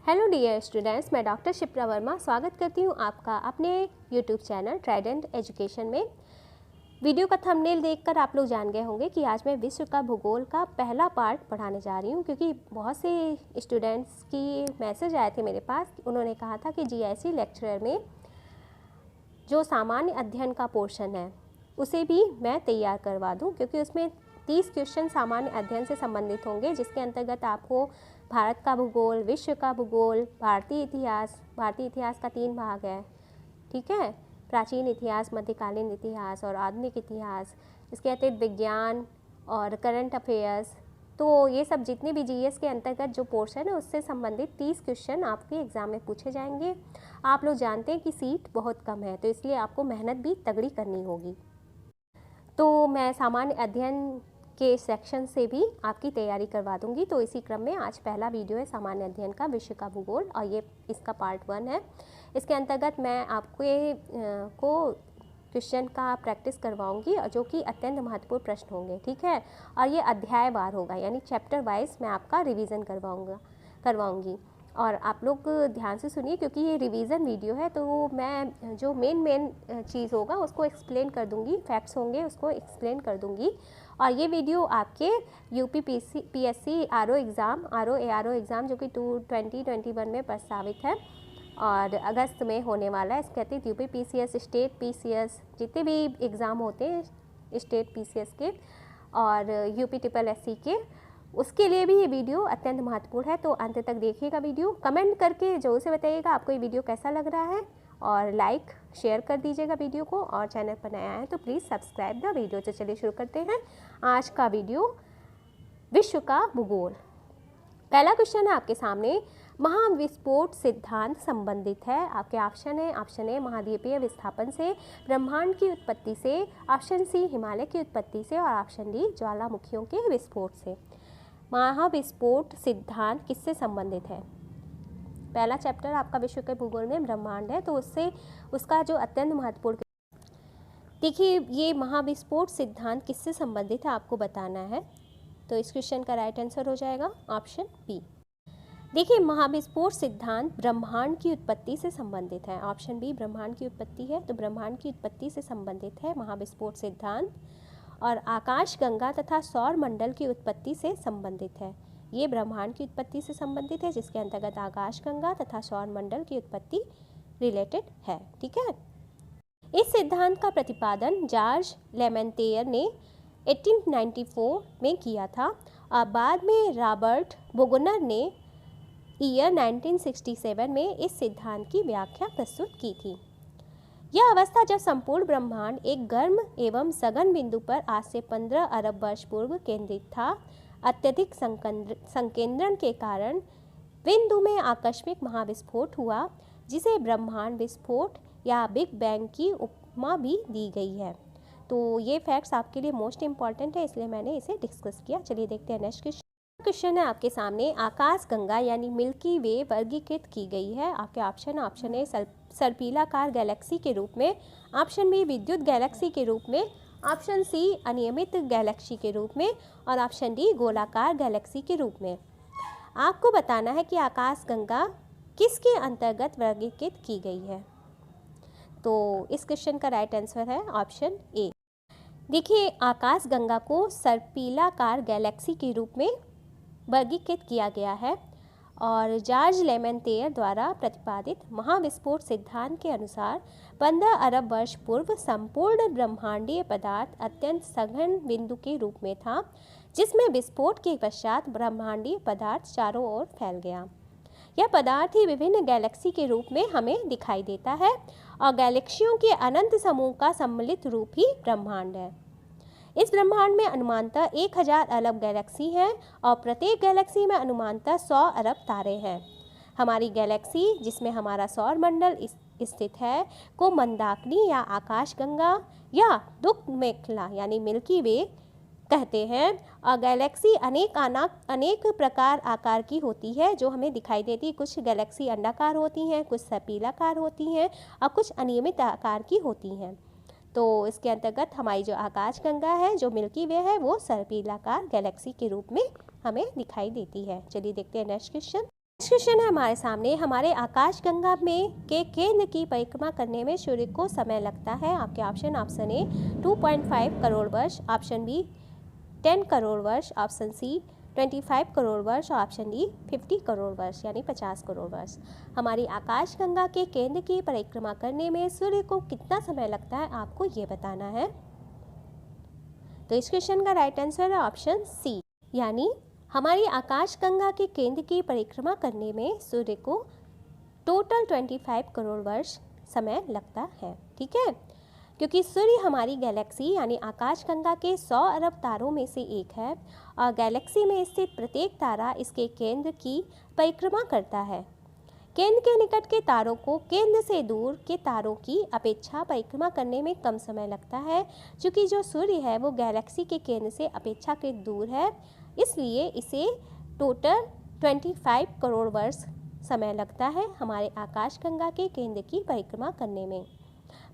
Hello dear students, मैं doctor Shipra Verma स्वागत करती हूँ आपका अपने यूट्यूब चैनल ट्राइडेंट एजुकेशन में। वीडियो का थंबनेल देखकर आप लोग जान गए होंगे कि आज मैं विश्व का भूगोल का पहला पार्ट पढ़ाने जा रही हूँ, क्योंकि बहुत से स्टूडेंट्स की मैसेज आए थे मेरे पास। उन्होंने कहा था कि जीआईसी लेक्चरर में जो सामान्य अध्ययन का पोर्शन है उसे भी मैं तैयार करवा दूँ, क्योंकि उसमें 30 क्वेश्चन सामान्य अध्ययन से संबंधित होंगे, जिसके अंतर्गत आपको भारत का भूगोल, विश्व का भूगोल, भारतीय इतिहास का 3 भाग है, ठीक है, प्राचीन इतिहास, मध्यकालीन इतिहास और आधुनिक इतिहास, इसके अतिरिक्त विज्ञान और करंट अफेयर्स। तो ये सब जितने भी जीएस के अंतर्गत जो पोर्शन है उससे संबंधित 30 क्वेश्चन आपके एग्ज़ाम में पूछे जाएंगे। आप लोग जानते हैं कि सीट बहुत कम है, तो इसलिए आपको मेहनत भी तगड़ी करनी होगी। तो मैं सामान्य अध्ययन के सेक्शन से भी आपकी तैयारी करवा दूंगी। तो इसी क्रम में आज पहला वीडियो है सामान्य अध्ययन का, विश्व का भूगोल, और ये इसका पार्ट 1 है। इसके अंतर्गत मैं आपको क्वेश्चन का प्रैक्टिस करवाऊंगी, जो कि अत्यंत महत्वपूर्ण प्रश्न होंगे, ठीक है। और ये अध्यायवार होगा, यानी चैप्टर वाइज मैं आपका रिवीजन करवाऊंगी। और आप लोग ध्यान से सुनिए, क्योंकि ये रिवीजन वीडियो है, तो मैं जो मेन चीज़ होगा उसको एक्सप्लेन कर दूंगी, फैक्ट्स होंगे उसको एक्सप्लेन कर दूंगी। और ये वीडियो आपके UP PSC RO ARO exam जो कि 2021 में प्रस्तावित है और अगस्त में होने वाला है, इसके अतिरिक्त यूपी पीसीएस, स्टेट पीसीएस, जितने भी एग्ज़ाम होते हैं स्टेट पीसीएस के और यूपी ट्रिपल एससी के, उसके लिए भी ये वीडियो अत्यंत महत्वपूर्ण है। तो अंत तक देखिएगा वीडियो, कमेंट करके जरूर से बताइएगा आपको ये वीडियो कैसा लग रहा है, और लाइक शेयर कर दीजिएगा वीडियो को, और चैनल पर नया है तो प्लीज़ सब्सक्राइब द वीडियो। तो चलिए शुरू करते हैं आज का वीडियो, विश्व का भूगोल। पहला क्वेश्चन है आपके सामने, महाविस्फोट सिद्धांत संबंधित है। आपके ऑप्शन है, ऑप्शन ए महाद्वीपीय विस्थापन से, ब्रह्मांड की उत्पत्ति से, ऑप्शन सी हिमालय की उत्पत्ति से, और ऑप्शन डी ज्वालामुखियों के विस्फोट से। महाविस्फोट सिद्धांत किससे संबंधित है? पहला चैप्टर आपका विश्व के भूगोल में ब्रह्मांड है, तो उसका जो अत्यंत महत्वपूर्ण, देखिए ये महाविस्फोट सिद्धांत किससे संबंधित है आपको बताना है। तो इस क्वेश्चन का राइट आंसर हो जाएगा ऑप्शन बी। देखिए महाविस्फोट सिद्धांत ब्रह्मांड की उत्पत्ति से संबंधित है। ऑप्शन बी ब्रह्मांड की उत्पत्ति है, तो ब्रह्मांड की उत्पत्ति से संबंधित है महाविस्फोट सिद्धांत। और आकाश गंगा तथा सौर मंडल की उत्पत्ति से संबंधित है। ये ब्रह्मांड की उत्पत्ति से संबंधित है, जिसके अंतर्गत आकाश गंगा तथा सौर मंडल की उत्पत्ति रिलेटेड है, ठीक है। इस सिद्धांत का प्रतिपादन जॉर्ज लेमेंतेयर ने 1894 में किया था, और बाद में रॉबर्ट बोगनर ने ईयर 1967 में इस सिद्धांत की व्याख्या प्रस्तुत की थी। यह अवस्था जब संपूर्ण ब्रह्मांड एक गर्म एवं सघन बिंदु पर आज से 15 अरब वर्ष पूर्व केंद्रित था। अत्यधिक संकेंद्रण के कारण बिंदु में आकस्मिक महाविस्फोट हुआ, जिसे ब्रह्मांड विस्फोट या बिग बैंग की उपमा भी दी गई है। तो ये फैक्ट्स आपके लिए मोस्ट इम्पॉर्टेंट है, इसलिए मैंने इसे डिस्कस किया। चलिए देखते हैं नेक्स्ट क्वेश्चन है आपके सामने, आकाश गंगा यानी मिल्की वे वर्गीकृत की गई है। आपके ऑप्शन ए सर्पिलाकार गैलेक्सी के रूप में, ऑप्शन बी विद्युत गैलेक्सी के रूप में, ऑप्शन सी अनियमित गैलेक्सी के रूप में, और ऑप्शन डी गोलाकार गैलेक्सी के रूप में। आपको बताना है कि आकाश गंगा किसके अंतर्गत वर्गीकृत की गई है। तो इस क्वेश्चन का राइट आंसर है ऑप्शन ए। देखिए आकाश गंगा को सर्पिलाकार गैलेक्सी के रूप में वर्गीकृत किया गया है, और जॉर्ज लेमेंतेयर द्वारा प्रतिपादित महाविस्फोट सिद्धांत के अनुसार 15 अरब वर्ष पूर्व संपूर्ण ब्रह्मांडीय पदार्थ अत्यंत सघन बिंदु के रूप में था, जिसमें विस्फोट के पश्चात ब्रह्मांडीय पदार्थ चारों ओर फैल गया। यह पदार्थ ही विभिन्न गैलेक्सी के रूप में हमें दिखाई देता है, और गैलेक्सियों के अनंत समूह का सम्मिलित रूप ही ब्रह्मांड है। इस ब्रह्मांड में अनुमानतः 1000 अरब गैलेक्सी हैं, और प्रत्येक गैलेक्सी में अनुमानतः 100 अरब तारे हैं। हमारी गैलेक्सी, जिसमें हमारा सौर मंडल स्थित है, को मंदाकिनी या आकाश गंगा या दुख मेखला यानी मिल्की वे कहते हैं। और गैलेक्सी अनेक प्रकार आकार की होती है जो हमें दिखाई देती है। कुछ गैलेक्सी अंडाकार होती हैं, कुछ सर्पिलाकार होती हैं, और कुछ अनियमित आकार की होती हैं। तो इसके अंतर्गत हमारी जो आकाश गंगा है, जो मिल्की वे है, वो सर्पिलाकार गैलेक्सी के रूप में हमें दिखाई देती है। चलिए देखते हैं नेक्स्ट क्वेश्चन। क्वेश्चन है हमारे सामने, हमारे आकाशगंगा में के केंद्र की परिक्रमा करने में सूर्य को समय लगता है। आपके ऑप्शन ए 2.5 करोड़ वर्ष, ऑप्शन बी 10 करोड़ वर्ष, ऑप्शन सी 25 करोड़ वर्ष, ऑप्शन डी 50 करोड़ वर्ष यानी 50 करोड़ वर्ष। हमारी आकाशगंगा के केंद्र की परिक्रमा करने में सूर्य को कितना समय लगता है, आपको ये बताना है। तो इस क्वेश्चन का राइट आंसर है ऑप्शन सी, यानी हमारी आकाशगंगा के केंद्र की परिक्रमा करने में सूर्य को टोटल 25 करोड़ वर्ष समय लगता है। ठीक है, क्योंकि सूर्य हमारी गैलेक्सी यानी आकाशगंगा के 100 अरब तारों में से एक है और गैलेक्सी में स्थित प्रत्येक तारा इसके केंद्र की परिक्रमा करता है। केंद्र के निकट के तारों को केंद्र से दूर के तारों की अपेक्षा परिक्रमा करने में कम समय लगता है। चूँकि जो सूर्य है वो गैलेक्सी के केंद्र से अपेक्षाकृत दूर है, इसलिए इसे टोटल 25 करोड़ वर्ष समय लगता है हमारे आकाशगंगा के केंद्र की परिक्रमा करने में।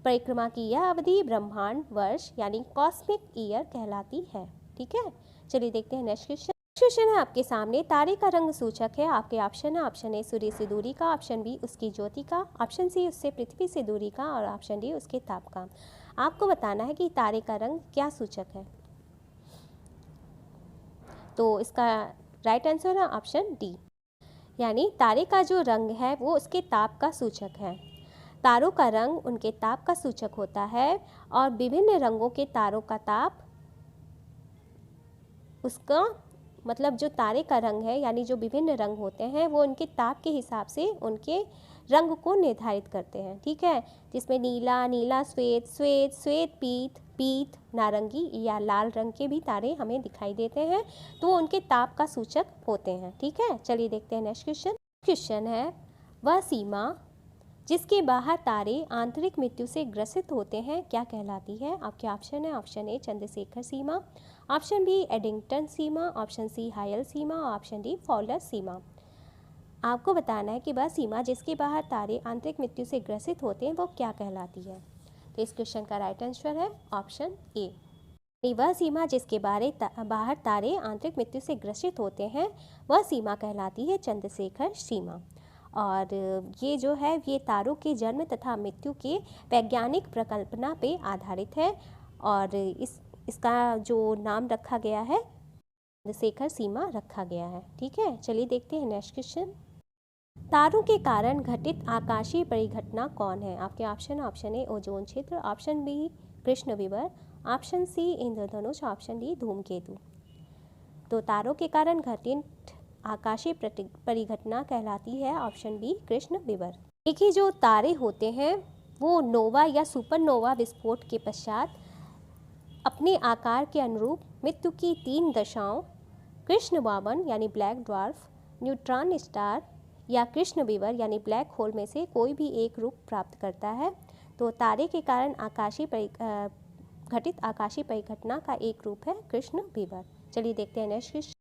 परिक्रमा की यह अवधि ब्रह्मांड वर्ष यानी कॉस्मिक ईयर कहलाती है। ठीक है, चलिए देखते हैं नेक्स्ट क्वेश्चन। क्वेश्चन है आपके सामने, तारे का रंग सूचक है। आपके ऑप्शन है, ऑप्शन ए सूर्य से दूरी का, ऑप्शन बी उसकी ज्योति का, ऑप्शन सी उससे पृथ्वी से दूरी का और ऑप्शन डी उसके ताप का। आपको बताना है कि तारे का रंग क्या सूचक है। तो इसका राइट आंसर है ऑप्शन डी, यानी तारे का जो रंग है वो उसके ताप का सूचक है। तारों का रंग उनके ताप का सूचक होता है और विभिन्न रंगों के तारों का ताप उसका मतलब जो तारे का रंग है यानी जो विभिन्न रंग होते हैं वो उनके ताप के हिसाब से उनके रंग को निर्धारित करते हैं। ठीक है, जिसमें नीला, नीला श्वेत, श्वेत, श्वेत पीत, पीत, नारंगी या लाल रंग के भी तारे हमें दिखाई देते हैं, तो वो उनके ताप का सूचक होते हैं। ठीक है, चलिए देखते हैं नेक्स्ट क्वेश्चन। क्वेश्चन है, वह सीमा जिसके बाहर तारे आंतरिक मृत्यु से ग्रसित होते हैं क्या कहलाती है। आपके ऑप्शन है, ऑप्शन ए चंद्रशेखर सीमा, ऑप्शन बी एडिंगटन सीमा, ऑप्शन सी हायल सीमा, ऑप्शन डी फॉलर सीमा। आपको बताना है कि वह सीमा जिसके बाहर तारे आंतरिक मृत्यु से ग्रसित होते हैं वो क्या कहलाती है। तो इस क्वेश्चन का राइट आंसर है ऑप्शन ए, वह सीमा जिसके बाहर तारे आंतरिक मृत्यु से ग्रसित होते हैं वह सीमा कहलाती है चंद्रशेखर सीमा। और ये जो है ये तारों के जन्म तथा मृत्यु के वैज्ञानिक प्रकल्पना पे आधारित है और इसका जो नाम रखा गया है चंद्रशेखर सीमा रखा गया है। ठीक है, चलिए देखते हैं नेक्स्ट क्वेश्चन। तारों के कारण घटित आकाशीय परिघटना कौन है। आपके ऑप्शन, ऑप्शन ए ओजोन क्षेत्र, ऑप्शन बी कृष्ण विवर, ऑप्शन सी इंद्रधनुष, ऑप्शन डी धूमकेतु। तो तारों के कारण घटित आकाशीय परिघटना कहलाती है ऑप्शन बी कृष्ण विवर। देखिए, जो तारे होते हैं वो नोवा या सुपरनोवा विस्फोट के पश्चात अपने आकार के अनुरूप मृत्यु की 3 दशाओं कृष्ण वामन यानी ब्लैक ड्वार्फ, न्यूट्रॉन स्टार या कृष्ण विवर यानी ब्लैक होल में से कोई भी एक रूप प्राप्त करता है। तो तारे के कारण घटित आकाशीय परिघटना का एक रूप है कृष्ण विवर। चलिए देखते हैं नेक्स्ट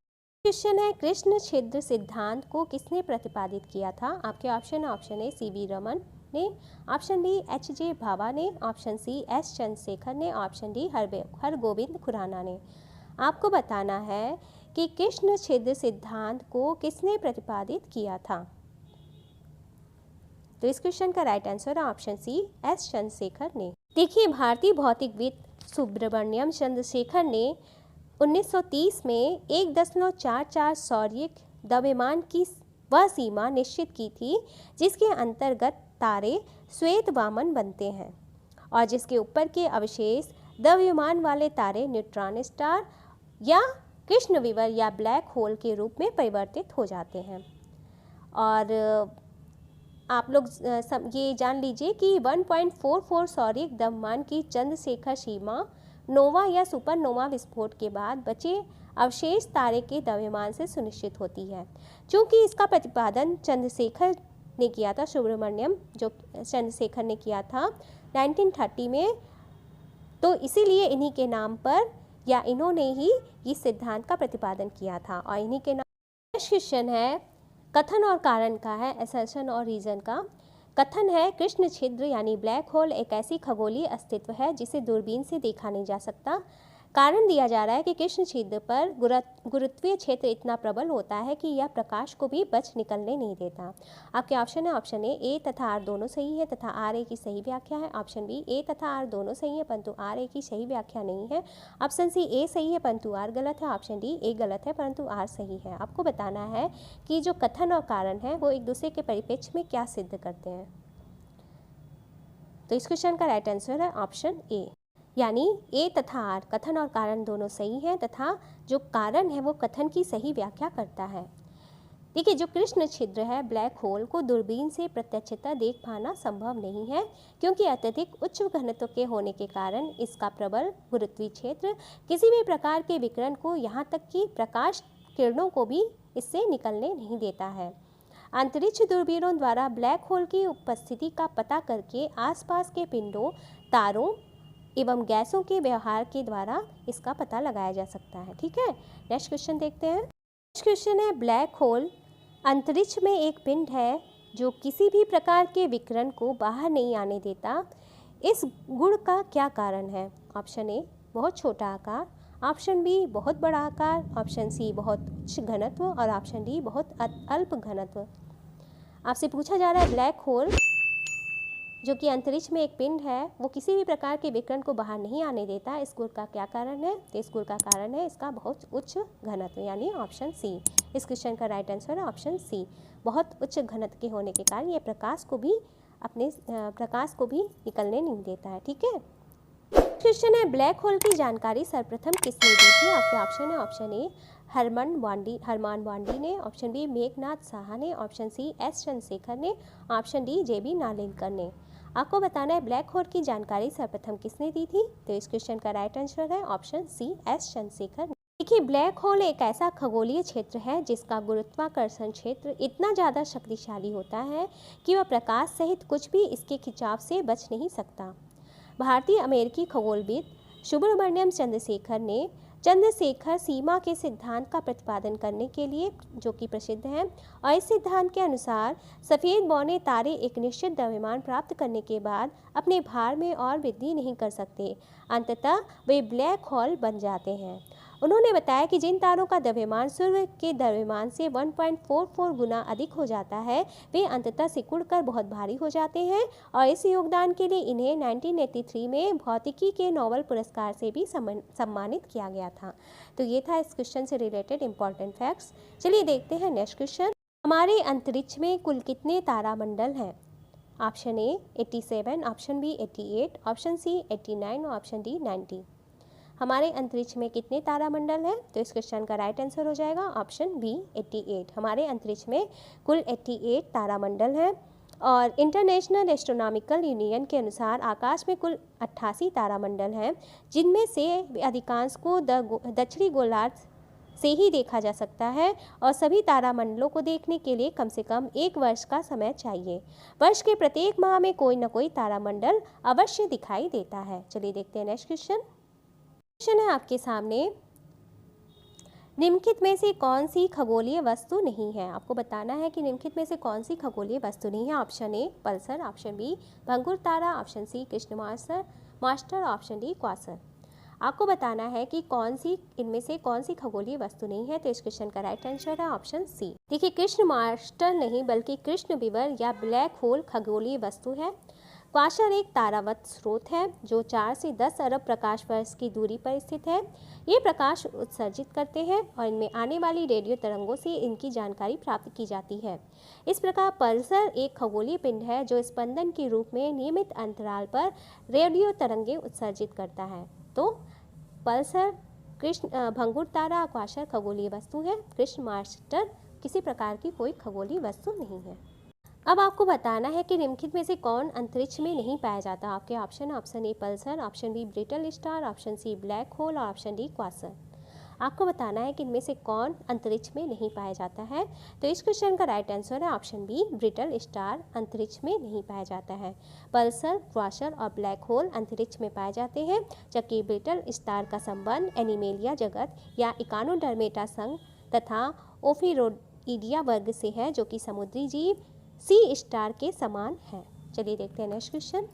क्वेश्चन है, कृष्ण छिद्र सिद्धांत को किसने प्रतिपादित किया था। आपके ऑप्शन है, option A C V Raman ने, option B H J Bhabha ने, ऑप्शन सी एस चंद्रशेखर ने, ऑप्शन डी हरगोविंद खुराना ने। आपको बताना है कि कृष्ण छिद्र सिद्धांत को किसने प्रतिपादित किया था। तो इस क्वेश्चन का राइट आंसर है ऑप्शन सी एस चंद्रशेखर ने। देखिए, भारतीय भौतिकविद सुब्रमण्यम चंद्रशेखर ने 1930 में 1.44 सौर्यिक द्रव्यमान की वह सीमा निश्चित की थी जिसके अंतर्गत तारे श्वेत वामन बनते हैं और जिसके ऊपर के अवशेष द्रव्यमान वाले तारे न्यूट्रॉन स्टार या कृष्ण विवर या ब्लैक होल के रूप में परिवर्तित हो जाते हैं। और आप लोग ये जान लीजिए कि 1.44 सौर्यिक द्रव्यमान की चंद्रशेखर सीमा नोवा या सुपरनोवा विस्फोट के बाद बचे अवशेष तारे के द्रव्यमान से सुनिश्चित होती है। चूँकि इसका प्रतिपादन चंद्रशेखर ने किया था, सुब्रमण्यम जो चंद्रशेखर ने किया था 1930 में, तो इसीलिए इन्हीं के नाम पर या इन्होंने ही इस सिद्धांत का प्रतिपादन किया था और इन्हीं के नाम। नेक्स्ट क्वेश्चन है, कथन और कारण का है, असर्शन और रीजन का। कथन है, कृष्ण छिद्र यानी ब्लैक होल एक ऐसी खगोलीय अस्तित्व है जिसे दूरबीन से देखा नहीं जा सकता। कारण दिया जा रहा है कि कृष्ण छिद्र पर गुरुत्वीय क्षेत्र इतना प्रबल होता है कि यह प्रकाश को भी बच निकलने नहीं देता। आपके ऑप्शन है ऑप्शन ए तथा आर दोनों सही है तथा आर ए की सही व्याख्या है। ऑप्शन बी ए तथा आर दोनों सही है परंतु आर ए की सही व्याख्या नहीं है। ऑप्शन सी ए सही है परंतु आर गलत है। ऑप्शन डी ए गलत है परंतु आर सही है। आपको बताना है कि जो कथन और कारण है वो एक दूसरे के परिप्रेक्ष्य में क्या सिद्ध करते हैं। तो इस क्वेश्चन का राइट आंसर है ऑप्शन ए, यानी ए तथा आर कथन और कारण दोनों सही हैं तथा जो कारण है वो कथन की सही व्याख्या करता है। देखिए, जो कृष्ण छिद्र है ब्लैक होल को दूरबीन से प्रत्यक्षतः देख पाना संभव नहीं है क्योंकि अत्यधिक उच्च घनत्व के होने के कारण इसका प्रबल गुरुत्वीय क्षेत्र किसी भी प्रकार के विकिरण को यहाँ तक कि प्रकाश किरणों को भी इससे निकलने नहीं देता है। अंतरिक्ष दूरबीनों द्वारा ब्लैक होल की उपस्थिति का पता करके आसपास के पिंडों, तारों एवं गैसों के व्यवहार के द्वारा इसका पता लगाया जा सकता है। ठीक है, नेक्स्ट क्वेश्चन देखते हैं। नेक्स्ट क्वेश्चन है, ब्लैक होल अंतरिक्ष में एक पिंड है जो किसी भी प्रकार के विकिरण को बाहर नहीं आने देता। इस गुण का क्या कारण है? ऑप्शन ए बहुत छोटा आकार, ऑप्शन बी बहुत बड़ा आकार, ऑप्शन सी बहुत उच्च घनत्व और ऑप्शन डी बहुत अल्प घनत्व। आपसे पूछा जा रहा है ब्लैक होल जो कि अंतरिक्ष में एक पिंड है वो किसी भी प्रकार के विकिरण को बाहर नहीं आने देता, इस गुण का क्या कारण है? तो इस गुण का कारण है इसका बहुत उच्च घनत्व, यानी ऑप्शन सी। इस क्वेश्चन का राइट आंसर है ऑप्शन सी। बहुत उच्च घनत्व के होने के कारण ये प्रकाश को भी निकलने नहीं देता है। ठीक है, क्वेश्चन है, ब्लैक होल की जानकारी सर्वप्रथम किसने दी थी? आपके ऑप्शन है ऑप्शन ए हरमान वांडी ने, ऑप्शन बी मेघनाथ साहा ने, ऑप्शन सी एस चंद्रशेखर ने, ऑप्शन डी जे बी नालिनकर ने। आपको बताना है ब्लैक होल की जानकारी सर्वप्रथम किसने दी थी? तो इस क्वेश्चन का राइट आंसर है ऑप्शन सी एस चंद्रशेखर। देखिए, ब्लैक होल एक ऐसा खगोलीय क्षेत्र है जिसका गुरुत्वाकर्षण क्षेत्र इतना ज़्यादा शक्तिशाली होता है कि वह प्रकाश सहित कुछ भी इसके खिंचाव से बच नहीं सकता। भारतीय अमेरिकी खगोलविद सुब्रमण्यम चंद्रशेखर सीमा के सिद्धांत का प्रतिपादन करने के लिए जो कि प्रसिद्ध है, और इस सिद्धांत के अनुसार सफ़ेद बौने तारे एक निश्चित द्रव्यमान प्राप्त करने के बाद अपने भार में और वृद्धि नहीं कर सकते, अंततः वे ब्लैक होल बन जाते हैं। उन्होंने बताया कि जिन तारों का द्रव्यमान सूर्य के द्रव्यमान से 1.44 गुना अधिक हो जाता है वे अंततः सिकुड़कर बहुत भारी हो जाते हैं, और इस योगदान के लिए इन्हें 1983 में भौतिकी के नोबेल पुरस्कार से भी सम्मानित किया गया था। तो ये था इस क्वेश्चन से रिलेटेड इंपॉर्टेंट फैक्ट्स। चलिए देखते हैं नेक्स्ट क्वेश्चन। हमारे अंतरिक्ष में कुल कितने तारामंडल हैं? Option A 87, option B 88, option C 89 और ऑप्शन डी 90। हमारे अंतरिक्ष में कितने तारामंडल हैं? तो इस क्वेश्चन का राइट आंसर हो जाएगा ऑप्शन बी 88। हमारे अंतरिक्ष में कुल 88 तारामंडल हैं, और इंटरनेशनल एस्ट्रोनॉमिकल यूनियन के अनुसार आकाश में कुल 88 तारामंडल हैं, जिनमें से अधिकांश को दक्षिणी गोलार्ध से ही देखा जा सकता है, और सभी तारामंडलों को देखने के लिए कम से कम 1 वर्ष का समय चाहिए। वर्ष के प्रत्येक माह में कोई न कोई तारामंडल अवश्य दिखाई देता है। चलिए देखते हैं नेक्स्ट क्वेश्चन। क्वेश्चन है आपके सामने, निम्नलिखित में से कौन सी खगोलीय वस्तु नहीं है? आपको बताना है कि निम्नलिखित में से कौन सी खगोलीय वस्तु नहीं है। Option A pulsar, option B भंगुर तारा, ऑप्शन सी कृष्ण मास्टर, ऑप्शन डी क्वासर। आपको बताना है कि इनमें से कौन सी खगोलीय वस्तु नहीं है। तो इस क्वेश्चन का राइट आंसर है ऑप्शन सी। देखिए, कृष्ण मास्टर नहीं बल्कि कृष्ण विवर या ब्लैक होल खगोलीय वस्तु है। क्वासर एक तारावत स्रोत है जो 4 से 10 अरब प्रकाश वर्ष की दूरी पर स्थित है। ये प्रकाश उत्सर्जित करते हैं और इनमें आने वाली रेडियो तरंगों से इनकी जानकारी प्राप्त की जाती है। इस प्रकार पल्सर एक खगोलीय पिंड है जो स्पंदन के रूप में नियमित अंतराल पर रेडियो तरंगें उत्सर्जित करता है। तो पल्सर, भंगुर तारा, क्वासर खगोलीय वस्तु है। कृष्ण मास्टर किसी प्रकार की कोई खगोलीय वस्तु नहीं है। अब आपको बताना है कि निम्नलिखित में से कौन अंतरिक्ष में नहीं पाया जाता। आपके option A pulsar, option B brittle star, option C black hole और ऑप्शन डी क्वासर। आपको बताना है कि इनमें से कौन अंतरिक्ष में नहीं पाया जाता है। तो इस क्वेश्चन का राइट आंसर है ऑप्शन बी ब्रिटल स्टार अंतरिक्ष में नहीं पाया जाता है। पल्सर, क्वासर और ब्लैक होल अंतरिक्ष में पाए जाते हैं, जबकि ब्रिटल स्टार का संबंध एनिमेलिया जगत या इकानोडर्मेटा संघ तथा ओफिरोइडिया वर्ग से है, जो कि समुद्री जीव सी स्टार के समान है। चलिए देखते हैं नेक्स्ट क्वेश्चन।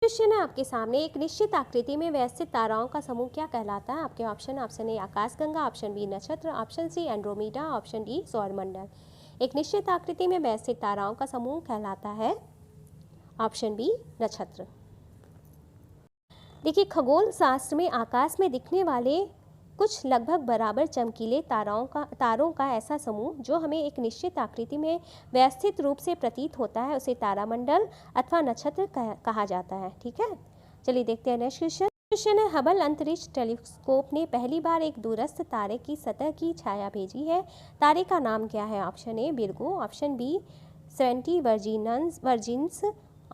क्वेश्चन है आपके सामने, एक निश्चित आकृति में व्यवस्थित ताराओं का समूह क्या कहलाता है? आपके ऑप्शन ए आकाशगंगा, ऑप्शन बी नक्षत्र, ऑप्शन सी एंड्रोमीडा, ऑप्शन डी सौरमंडल। एक निश्चित आकृति में व्यवस्थित ताराओं का समूह कहलाता है ऑप्शन बी नक्षत्र। देखिए, खगोल शास्त्र में आकाश में दिखने वाले कुछ लगभग बराबर चमकीले तारों का ऐसा समूह जो हमें एक निश्चित आकृति में व्यवस्थित रूप से प्रतीत होता है, उसे तारामंडल अथवा नक्षत्र कहा जाता है। ठीक है, चलिए देखते हैं नेक्स्ट क्वेश्चन है, हबल अंतरिक्ष टेलीस्कोप ने पहली बार एक दूरस्थ तारे की सतह की छाया भेजी है। तारे का नाम क्या है? Option A Virgo, option B 70 virgins,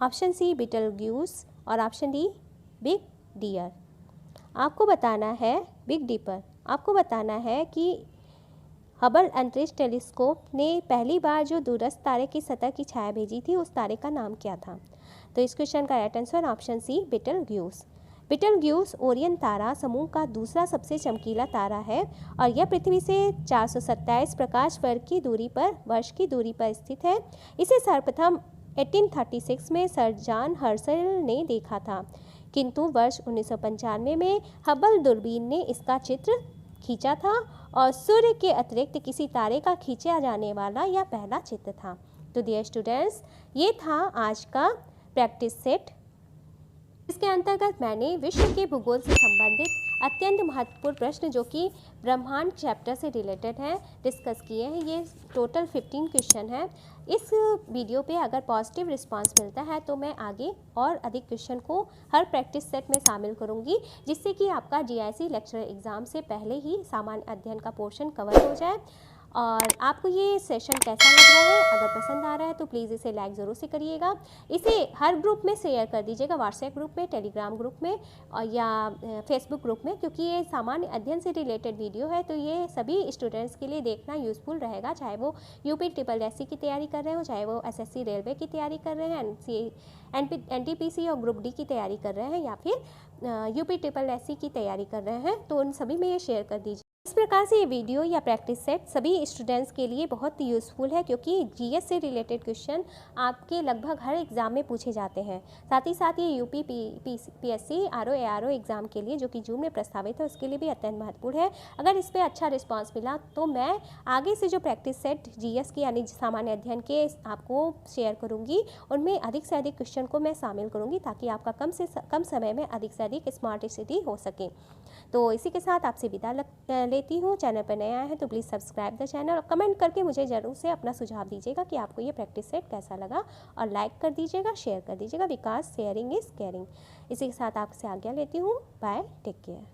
option C Betelgeuse और ऑप्शन डी बिग डियर। आपको बताना है बिग डिपर। आपको बताना है कि हबल अंतरिक्ष टेलीस्कोप ने पहली बार जो दूरस्थ तारे की सतह की छाया भेजी थी, उस तारे का नाम क्या था? तो इस क्वेश्चन का right answer option C Betelgeuse. Betelgeuse Orion तारा समूह का दूसरा सबसे चमकीला तारा है और यह पृथ्वी से 427 प्रकाश वर्ष की दूरी पर स्थित है। इसे सर्वप्रथम 1836 में सर जॉन हर्शल ने देखा था, किंतु वर्ष 1995 में हबल दूरबीन ने इसका चित्र खींचा था और सूर्य के अतिरिक्त किसी तारे का खींचा जाने वाला यह पहला चित्र था। तो डियर स्टूडेंट्स, ये था आज का प्रैक्टिस सेट। इसके अंतर्गत मैंने विश्व के भूगोल से संबंधित अत्यंत महत्वपूर्ण प्रश्न जो कि ब्रह्मांड चैप्टर से रिलेटेड हैं डिस्कस किए हैं। ये टोटल 15 क्वेश्चन है। इस वीडियो पे अगर पॉजिटिव रिस्पांस मिलता है तो मैं आगे और अधिक क्वेश्चन को हर प्रैक्टिस सेट में शामिल करूंगी, जिससे कि आपका जीआईसी लेक्चरर एग्ज़ाम से पहले ही सामान्य अध्ययन का पोर्शन कवर हो जाए। और आपको ये सेशन कैसा लग रहा है? अगर पसंद आ रहा है तो प्लीज़ इसे लाइक ज़रूर से करिएगा। इसे हर ग्रुप में शेयर कर दीजिएगा, व्हाट्सएप ग्रुप में, टेलीग्राम ग्रुप में और या फेसबुक ग्रुप में, क्योंकि ये सामान्य अध्ययन से रिलेटेड वीडियो है तो ये सभी स्टूडेंट्स के लिए देखना यूज़फुल रहेगा, चाहे वो यूपी ट्रिपल एससी की तैयारी कर रहे हो, चाहे वो एसएससी रेलवे की तैयारी कर रहे हैं, एनटीपीसी और ग्रुप डी की तैयारी कर रहे हैं, या फिर यूपी ट्रिपल एससी की तैयारी कर रहे हैं, तो उन सभी में ये शेयर कर दीजिए। इस प्रकार से ये वीडियो या प्रैक्टिस सेट सभी स्टूडेंट्स के लिए बहुत ही यूज़फुल है, क्योंकि जीएस से रिलेटेड क्वेश्चन आपके लगभग हर एग्ज़ाम में पूछे जाते हैं। साथ ही साथ ये UP PSC RO ARO exam के लिए जो कि जून में प्रस्तावित है, उसके लिए भी अत्यंत महत्वपूर्ण है। अगर इस पर अच्छा रिस्पांस मिला तो मैं आगे से जो प्रैक्टिस सेट जीएस की यानी सामान्य अध्ययन के आपको शेयर करूँगी, उनमें अधिक से अधिक क्वेश्चन को मैं शामिल करूँगी, ताकि आपका कम से कम समय में अधिक से अधिक स्मार्ट स्टडी हो सके। तो इसी के साथ आपसे विदा लेती हूँ। चैनल पर नया है तो प्लीज़ सब्सक्राइब द चैनल और कमेंट करके मुझे ज़रूर से अपना सुझाव दीजिएगा कि आपको ये प्रैक्टिस सेट कैसा लगा, और लाइक कर दीजिएगा, शेयर कर दीजिएगा, बिकॉज शेयरिंग इज़ केयरिंग। इसी के साथ आपसे आज्ञा लेती हूँ। Bye, take care.